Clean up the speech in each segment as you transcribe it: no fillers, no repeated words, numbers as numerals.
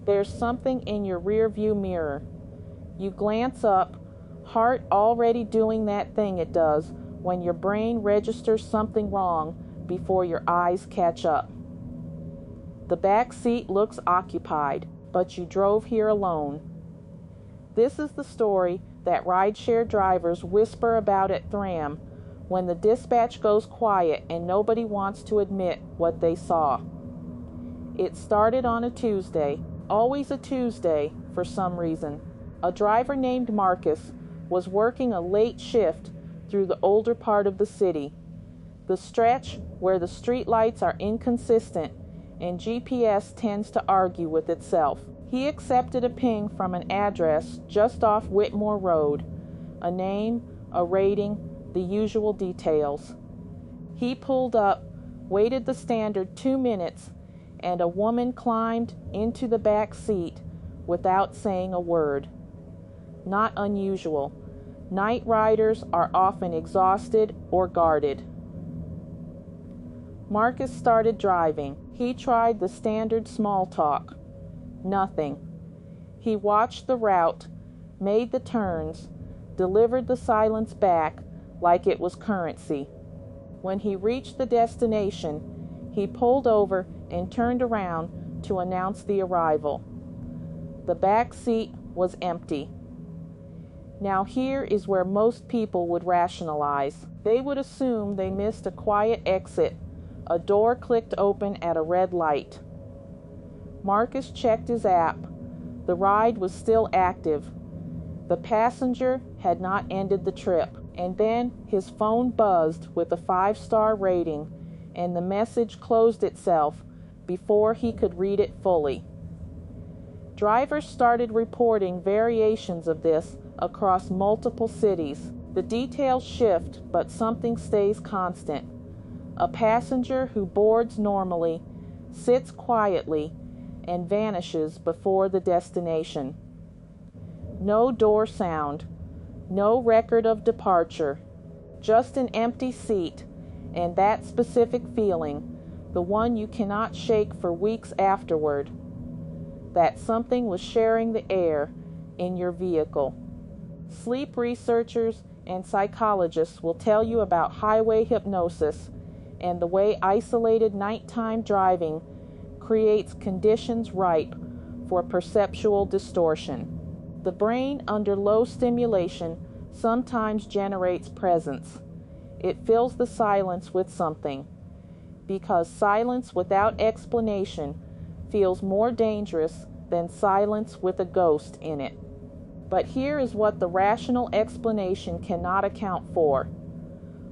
There's something in your rearview mirror. You glance up, heart already doing that thing it does when your brain registers something wrong before your eyes catch up. The back seat looks occupied, but you drove here alone. This is the story that rideshare drivers whisper about at Thram when the dispatch goes quiet and nobody wants to admit what they saw. It started on a Tuesday, always a Tuesday for some reason. A driver named Marcus was working a late shift through the older part of the city, the stretch where the streetlights are inconsistent and GPS tends to argue with itself. He accepted a ping from an address just off Whitmore Road, a name, a rating, the usual details. He pulled up, waited the standard 2 minutes, and a woman climbed into the back seat without saying a word. Not unusual. Night riders are often exhausted or guarded. Marcus started driving. He tried the standard small talk. Nothing. He watched the route, made the turns, delivered the silence back like it was currency. When he reached the destination, he pulled over and turned around to announce the arrival. The back seat was empty. Now here is where most people would rationalize. They would assume they missed a quiet exit. A door clicked open at a red light. Marcus checked his app. The ride was still active. The passenger had not ended the trip. And then his phone buzzed with a 5-star rating, and the message closed itself before he could read it fully. Drivers started reporting variations of this across multiple cities. The details shift, but something stays constant. A passenger who boards normally, sits quietly, and vanishes before the destination. No door sound, no record of departure, just an empty seat, and that specific feeling, the one you cannot shake for weeks afterward, that something was sharing the air in your vehicle. Sleep researchers and psychologists will tell you about highway hypnosis and the way isolated nighttime driving creates conditions ripe for perceptual distortion. The brain under low stimulation sometimes generates presence. It fills the silence with something, because silence without explanation feels more dangerous than silence with a ghost in it. But here is what the rational explanation cannot account for.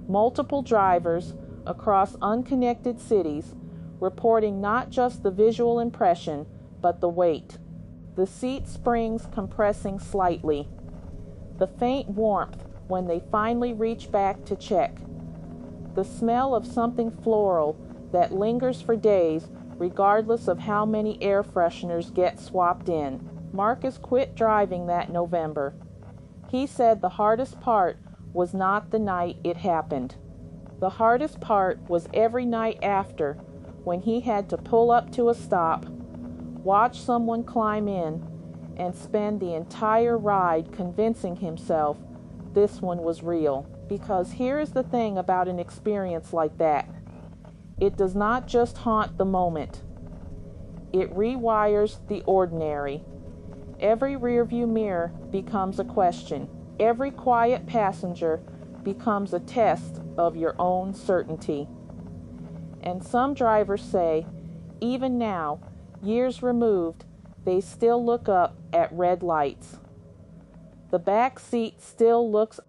Multiple drivers across unconnected cities reporting not just the visual impression, but the weight. The seat springs compressing slightly. The faint warmth when they finally reach back to check. The smell of something floral that lingers for days regardless of how many air fresheners get swapped in. Marcus quit driving that November. He said the hardest part was not the night it happened. The hardest part was every night after, when he had to pull up to a stop, watch someone climb in, and spend the entire ride convincing himself this one was real. Because here is the thing about an experience like that. It does not just haunt the moment. It rewires the ordinary. Every rearview mirror becomes a question. Every quiet passenger becomes a test of your own certainty. And some drivers say, even now, years removed, they still look up at red lights. The back seat still looks